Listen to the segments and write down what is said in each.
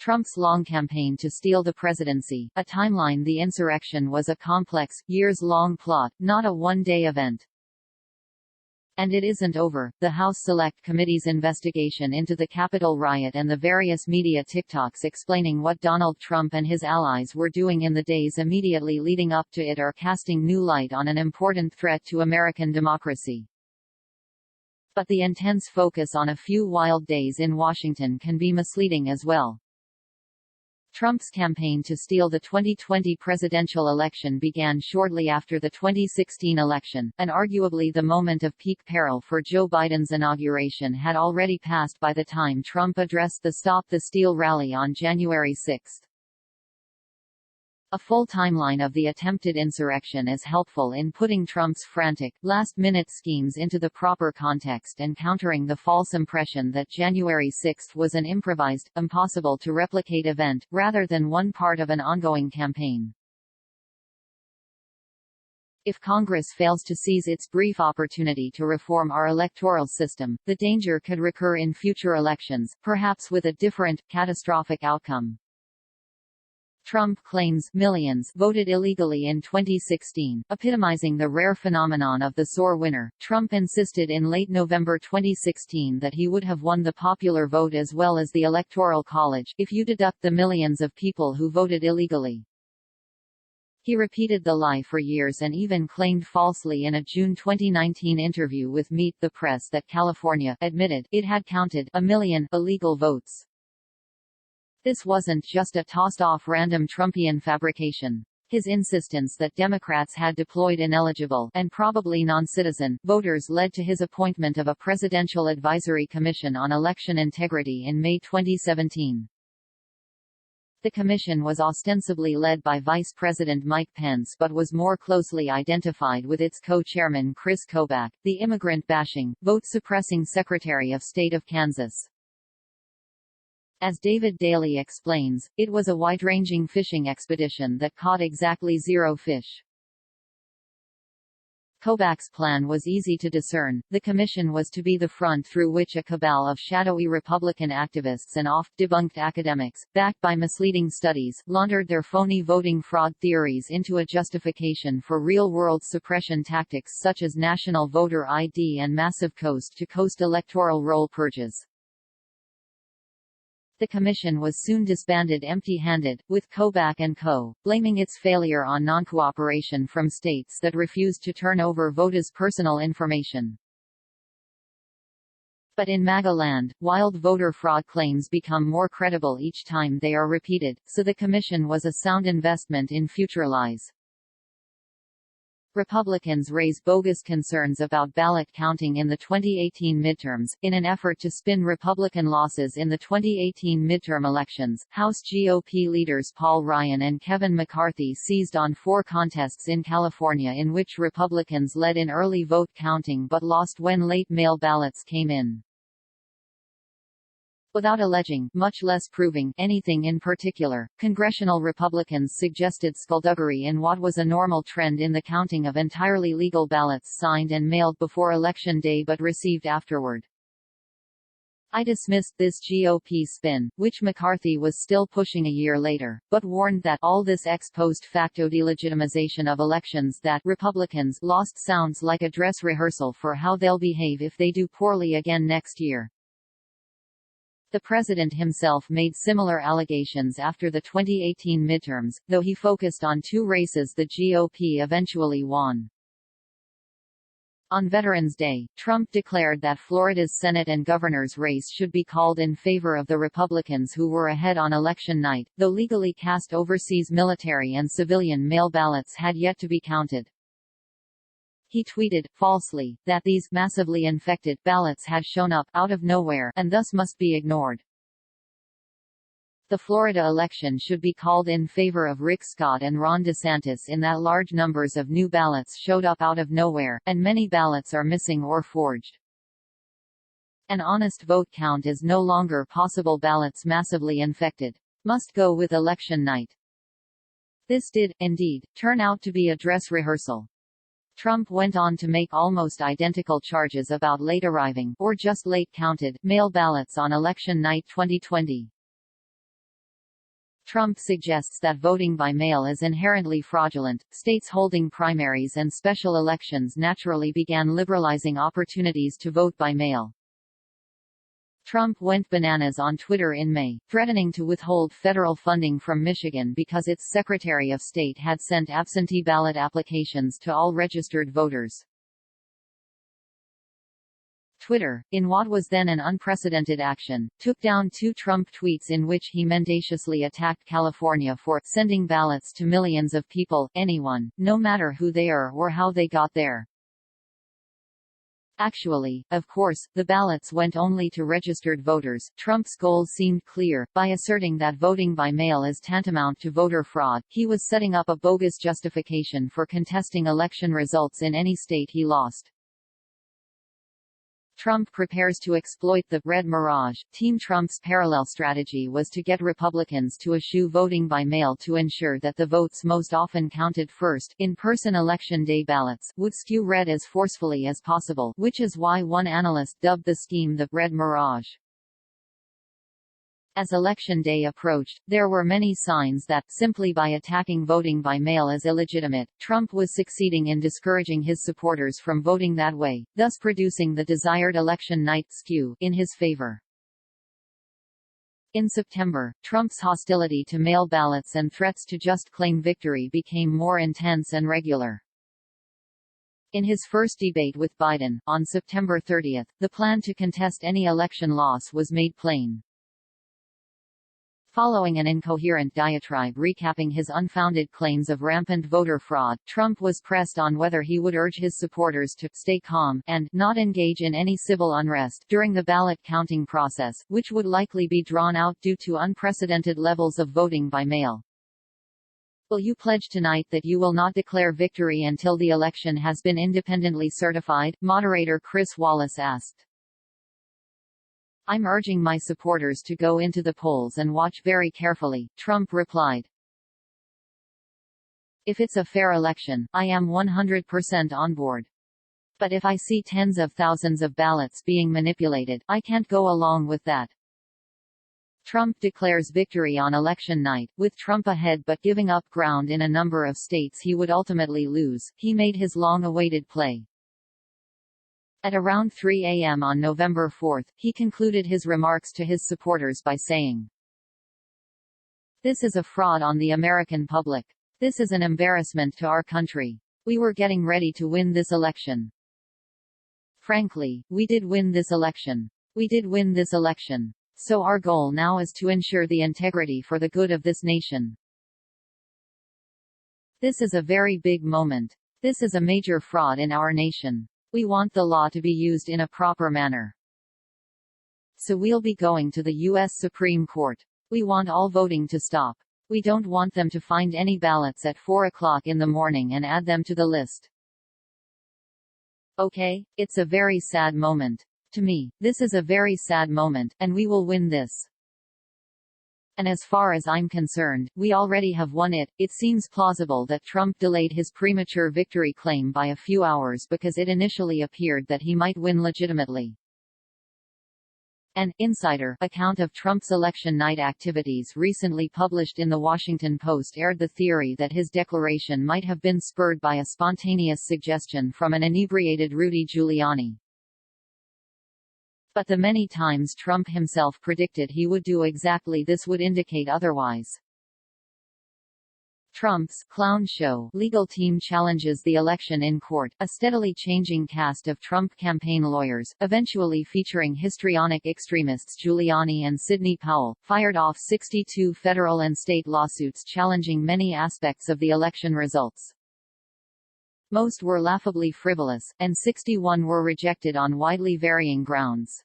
Trump's long campaign to steal the presidency, a timeline. The insurrection was a complex, years-long plot, not a one-day event. And it isn't over. The House Select Committee's investigation into the Capitol riot and the various media TikToks explaining what Donald Trump and his allies were doing in the days immediately leading up to it are casting new light on an important threat to American democracy. But the intense focus on a few wild days in Washington can be misleading as well. Trump's campaign to steal the 2020 presidential election began shortly after the 2016 election, and arguably the moment of peak peril for Joe Biden's inauguration had already passed by the time Trump addressed the Stop the Steal rally on January 6. A full timeline of the attempted insurrection is helpful in putting Trump's frantic, last-minute schemes into the proper context and countering the false impression that January 6 was an improvised, impossible-to-replicate event, rather than one part of an ongoing campaign. If Congress fails to seize its brief opportunity to reform our electoral system, the danger could recur in future elections, perhaps with a different, catastrophic outcome. Trump claims millions voted illegally in 2016, epitomizing the rare phenomenon of the sore winner. Trump insisted in late November 2016 that he would have won the popular vote as well as the Electoral College, if you deduct the millions of people who voted illegally. He repeated the lie for years and even claimed falsely in a June 2019 interview with Meet the Press that California admitted it had counted 1 million illegal votes. This wasn't just a tossed-off random Trumpian fabrication. His insistence that Democrats had deployed ineligible and probably non-citizen voters led to his appointment of a Presidential Advisory Commission on Election Integrity in May 2017. The commission was ostensibly led by Vice President Mike Pence but was more closely identified with its co-chairman Chris Kobach, the immigrant-bashing, vote-suppressing Secretary of State of Kansas. As David Daley explains, it was a wide-ranging fishing expedition that caught exactly 0 fish. Kobach's plan was easy to discern. The commission was to be the front through which a cabal of shadowy Republican activists and oft-debunked academics, backed by misleading studies, laundered their phony voting fraud theories into a justification for real-world suppression tactics such as national voter ID and massive coast-to-coast electoral roll purges. The commission was soon disbanded empty-handed, with Kobach and co. blaming its failure on non-cooperation from states that refused to turn over voters' personal information. But in MAGA land, wild voter fraud claims become more credible each time they are repeated, so the commission was a sound investment in future lies. Republicans raise bogus concerns about ballot counting in the 2018 midterms. In an effort to spin Republican losses in the 2018 midterm elections, House GOP leaders Paul Ryan and Kevin McCarthy seized on 4 contests in California in which Republicans led in early vote counting but lost when late mail ballots came in. Without alleging, much less proving, anything in particular, congressional Republicans suggested skullduggery in what was a normal trend in the counting of entirely legal ballots signed and mailed before Election Day but received afterward. I dismissed this GOP spin, which McCarthy was still pushing a year later, but warned that all this ex post facto delegitimization of elections that Republicans lost sounds like a dress rehearsal for how they'll behave if they do poorly again next year. The president himself made similar allegations after the 2018 midterms, though he focused on 2 races the GOP eventually won. On Veterans Day, Trump declared that Florida's Senate and governor's race should be called in favor of the Republicans who were ahead on election night, though legally cast overseas military and civilian mail ballots had yet to be counted. He tweeted, falsely, that these massively infected ballots had shown up out of nowhere and thus must be ignored. The Florida election should be called in favor of Rick Scott and Ron DeSantis in that large numbers of new ballots showed up out of nowhere, and many ballots are missing or forged. An honest vote count is no longer possible. Ballots massively infected must go with election night. This did, indeed, turn out to be a dress rehearsal. Trump went on to make almost identical charges about late arriving, or just late counted, mail ballots on election night 2020. Trump suggests that voting by mail is inherently fraudulent. States holding primaries and special elections naturally began liberalizing opportunities to vote by mail. Trump went bananas on Twitter in May, threatening to withhold federal funding from Michigan because its Secretary of State had sent absentee ballot applications to all registered voters. Twitter, in what was then an unprecedented action, took down 2 Trump tweets in which he mendaciously attacked California for sending ballots to millions of people, anyone, no matter who they are or how they got there. Actually, of course, the ballots went only to registered voters. Trump's goal seemed clear. By asserting that voting by mail is tantamount to voter fraud, he was setting up a bogus justification for contesting election results in any state he lost. Trump prepares to exploit the red mirage. Team Trump's parallel strategy was to get Republicans to eschew voting by mail to ensure that the votes most often counted first, in-person election day ballots, would skew red as forcefully as possible, which is why one analyst dubbed the scheme the red mirage. As Election Day approached, there were many signs that, simply by attacking voting by mail as illegitimate, Trump was succeeding in discouraging his supporters from voting that way, thus producing the desired election night skew in his favor. In September, Trump's hostility to mail ballots and threats to just claim victory became more intense and regular. In his first debate with Biden, on September 30, the plan to contest any election loss was made plain. Following an incoherent diatribe recapping his unfounded claims of rampant voter fraud, Trump was pressed on whether he would urge his supporters to stay calm and not engage in any civil unrest during the ballot counting process, which would likely be drawn out due to unprecedented levels of voting by mail. Will you pledge tonight that you will not declare victory until the election has been independently certified? Moderator Chris Wallace asked. I'm urging my supporters to go into the polls and watch very carefully, Trump replied. If it's a fair election, I am 100% on board. But if I see tens of thousands of ballots being manipulated, I can't go along with that. Trump declares victory on election night, with Trump ahead but giving up ground in a number of states he would ultimately lose. He made his long-awaited play. At around 3 a.m. on November 4, he concluded his remarks to his supporters by saying, "This is a fraud on the American public. This is an embarrassment to our country. We were getting ready to win this election. Frankly, we did win this election. We did win this election. So our goal now is to ensure the integrity for the good of this nation. This is a very big moment. This is a major fraud in our nation. We want the law to be used in a proper manner. So we'll be going to the U.S. Supreme Court. We want all voting to stop. We don't want them to find any ballots at 4 o'clock in the morning and add them to the list. Okay, it's a very sad moment. To me, this is a very sad moment, and we will win this. And as far as I'm concerned, we already have won it." It seems plausible that Trump delayed his premature victory claim by a few hours because it initially appeared that he might win legitimately. An insider account of Trump's election night activities recently published in The Washington Post aired the theory that his declaration might have been spurred by a spontaneous suggestion from an inebriated Rudy Giuliani. But the many times Trump himself predicted he would do exactly this would indicate otherwise. Trump's clown show legal team challenges the election in court, a steadily changing cast of Trump campaign lawyers, eventually featuring histrionic extremists Giuliani and Sidney Powell, fired off 62 federal and state lawsuits challenging many aspects of the election results. Most were laughably frivolous, and 61 were rejected on widely varying grounds.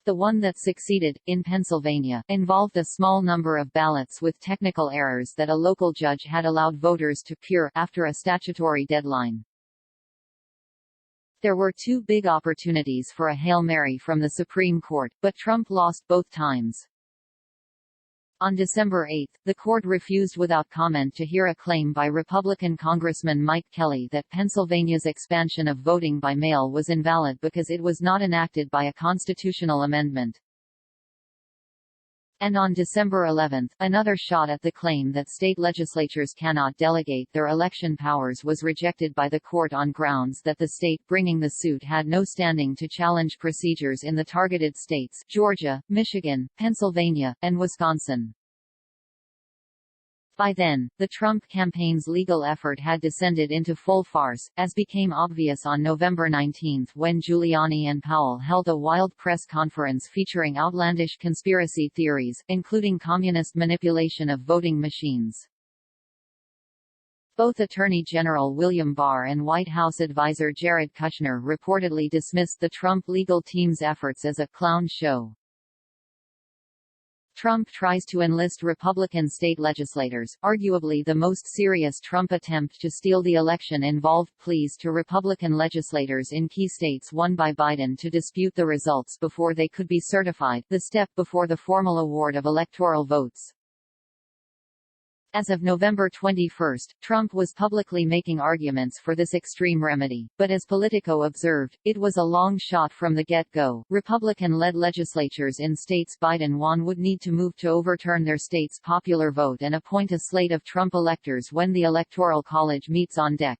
The one that succeeded, in Pennsylvania, involved a small number of ballots with technical errors that a local judge had allowed voters to cure after a statutory deadline. There were 2 big opportunities for a Hail Mary from the Supreme Court, but Trump lost both times. On December 8, the court refused without comment to hear a claim by Republican Congressman Mike Kelly that Pennsylvania's expansion of voting by mail was invalid because it was not enacted by a constitutional amendment. And on December 11, another shot at the claim that state legislatures cannot delegate their election powers was rejected by the court on grounds that the state bringing the suit had no standing to challenge procedures in the targeted states, Georgia, Michigan, Pennsylvania, and Wisconsin. By then, the Trump campaign's legal effort had descended into full farce, as became obvious on November 19 when Giuliani and Powell held a wild press conference featuring outlandish conspiracy theories, including communist manipulation of voting machines. Both Attorney General William Barr and White House advisor Jared Kushner reportedly dismissed the Trump legal team's efforts as a clown show. Trump tries to enlist Republican state legislators. Arguably the most serious Trump attempt to steal the election involved pleas to Republican legislators in key states won by Biden to dispute the results before they could be certified, the step before the formal award of electoral votes. As of November 21, Trump was publicly making arguments for this extreme remedy, but as Politico observed, it was a long shot from the get-go. Republican-led legislatures in states Biden won would need to move to overturn their state's popular vote and appoint a slate of Trump electors when the Electoral College meets on deck.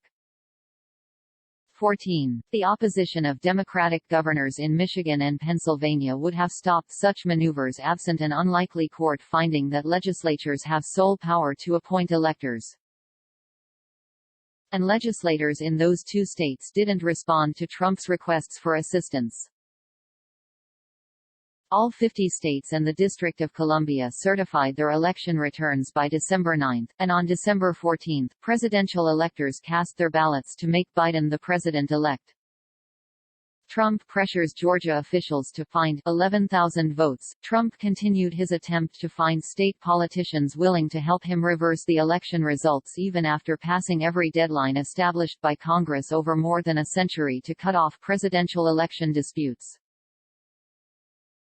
14. The opposition of Democratic governors in Michigan and Pennsylvania would have stopped such maneuvers absent an unlikely court finding that legislatures have sole power to appoint electors. And legislators in those two states didn't respond to Trump's requests for assistance. All 50 states and the District of Columbia certified their election returns by December 9, and on December 14, presidential electors cast their ballots to make Biden the president-elect. Trump pressures Georgia officials to find 11,000 votes. Trump continued his attempt to find state politicians willing to help him reverse the election results even after passing every deadline established by Congress over more than a century to cut off presidential election disputes.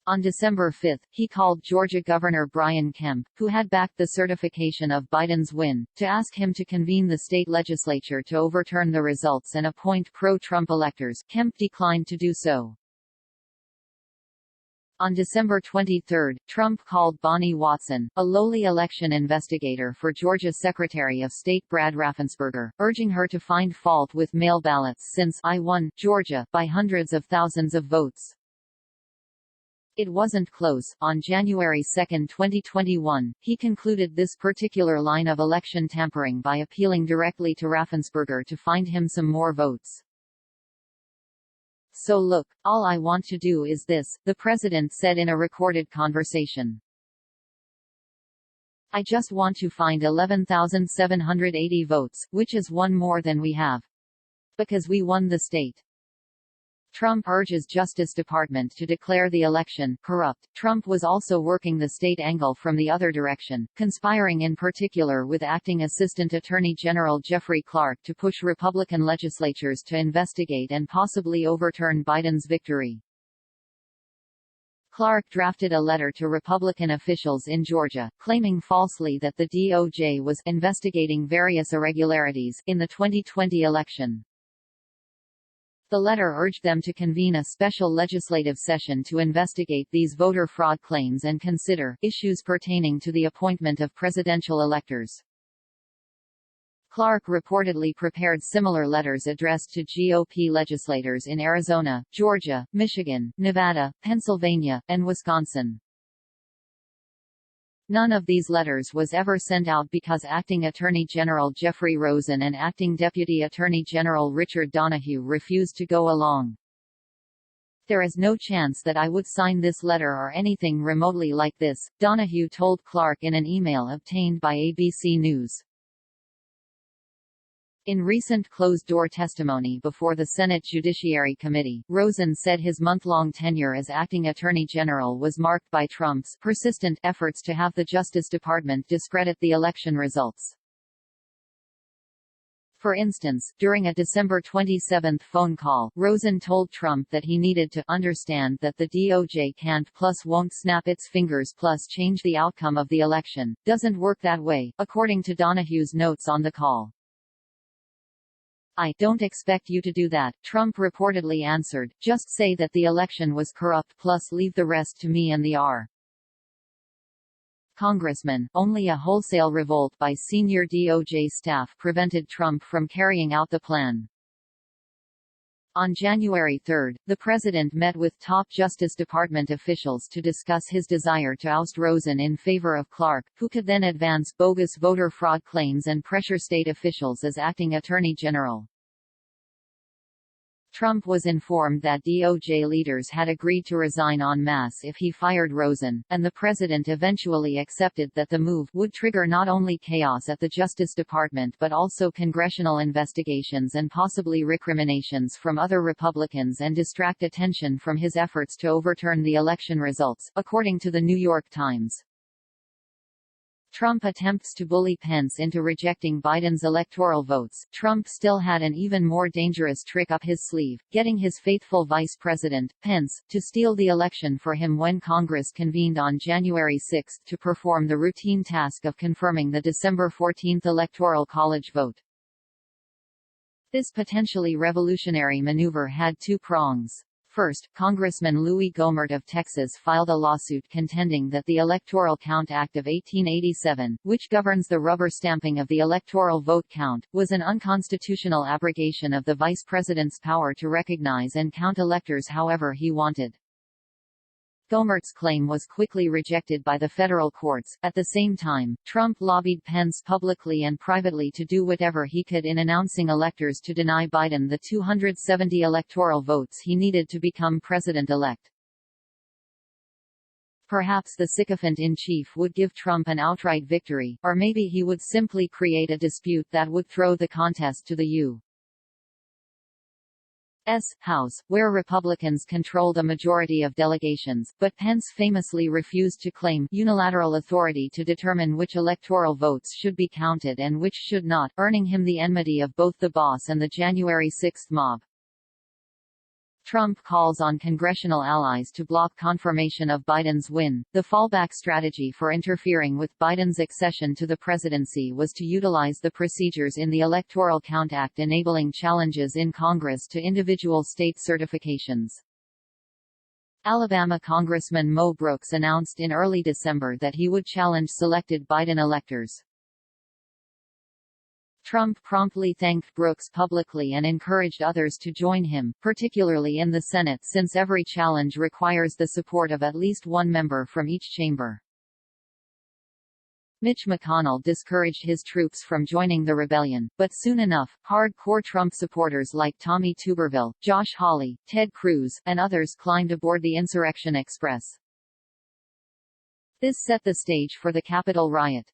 On December 5, he called Georgia Governor Brian Kemp, who had backed the certification of Biden's win, to ask him to convene the state legislature to overturn the results and appoint pro-Trump electors. Kemp declined to do so. On December 23, Trump called Bonnie Watson, a lowly election investigator for Georgia Secretary of State Brad Raffensperger, urging her to find fault with mail ballots since I won Georgia by hundreds of thousands of votes. It wasn't close. On January 2, 2021, he concluded this particular line of election tampering by appealing directly to Raffensperger to find him some more votes. So look, all I want to do is this, the president said in a recorded conversation. I just want to find 11,780 votes, which is one more than we have. Because we won the state. Trump urges Justice Department to declare the election corrupt. Trump was also working the state angle from the other direction, conspiring in particular with acting Assistant Attorney General Jeffrey Clark to push Republican legislatures to investigate and possibly overturn Biden's victory. Clark drafted a letter to Republican officials in Georgia, claiming falsely that the DOJ was investigating various irregularities in the 2020 election. The letter urged them to convene a special legislative session to investigate these voter fraud claims and consider issues pertaining to the appointment of presidential electors. Clark reportedly prepared similar letters addressed to GOP legislators in Arizona, Georgia, Michigan, Nevada, Pennsylvania, and Wisconsin. None of these letters was ever sent out because Acting Attorney General Jeffrey Rosen and Acting Deputy Attorney General Richard Donahue refused to go along. There is no chance that I would sign this letter or anything remotely like this, Donahue told Clark in an email obtained by ABC News. In recent closed-door testimony before the Senate Judiciary Committee, Rosen said his month-long tenure as acting attorney general was marked by Trump's persistent efforts to have the Justice Department discredit the election results. For instance, during a December 27 phone call, Rosen told Trump that he needed to understand that the DOJ can't plus won't snap its fingers plus change the outcome of the election. Doesn't work that way, according to Donahue's notes on the call. I don't expect you to do that, Trump reportedly answered, just say that the election was corrupt plus leave the rest to me and the R. congressmen. Only a wholesale revolt by senior DOJ staff prevented Trump from carrying out the plan. On January 3, the president met with top Justice Department officials to discuss his desire to oust Rosen in favor of Clark, who could then advance bogus voter fraud claims and pressure state officials as acting attorney general. Trump was informed that DOJ leaders had agreed to resign en masse if he fired Rosen, and the president eventually accepted that the move would trigger not only chaos at the Justice Department but also congressional investigations and possibly recriminations from other Republicans and distract attention from his efforts to overturn the election results, according to the New York Times. Trump attempts to bully Pence into rejecting Biden's electoral votes. Trump still had an even more dangerous trick up his sleeve, getting his faithful vice president, Pence, to steal the election for him when Congress convened on January 6 to perform the routine task of confirming the December 14 Electoral College vote. This potentially revolutionary maneuver had two prongs. First, Congressman Louis Gohmert of Texas filed a lawsuit contending that the Electoral Count Act of 1887, which governs the rubber stamping of the electoral vote count, was an unconstitutional abrogation of the vice president's power to recognize and count electors however he wanted. Gohmert's claim was quickly rejected by the federal courts. At the same time, Trump lobbied Pence publicly and privately to do whatever he could in announcing electors to deny Biden the 270 electoral votes he needed to become president-elect. Perhaps the sycophant-in-chief would give Trump an outright victory, or maybe he would simply create a dispute that would throw the contest to the U.S. House, where Republicans controlled a majority of delegations, but Pence famously refused to claim unilateral authority to determine which electoral votes should be counted and which should not, earning him the enmity of both the boss and the January 6 mob. Trump calls on congressional allies to block confirmation of Biden's win. The fallback strategy for interfering with Biden's accession to the presidency was to utilize the procedures in the Electoral Count Act enabling challenges in Congress to individual state certifications. Alabama Congressman Mo Brooks announced in early December that he would challenge selected Biden electors. Trump promptly thanked Brooks publicly and encouraged others to join him, particularly in the Senate since every challenge requires the support of at least one member from each chamber. Mitch McConnell discouraged his troops from joining the rebellion, but soon enough, hardcore Trump supporters like Tommy Tuberville, Josh Hawley, Ted Cruz, and others climbed aboard the Insurrection Express. This set the stage for the Capitol riot.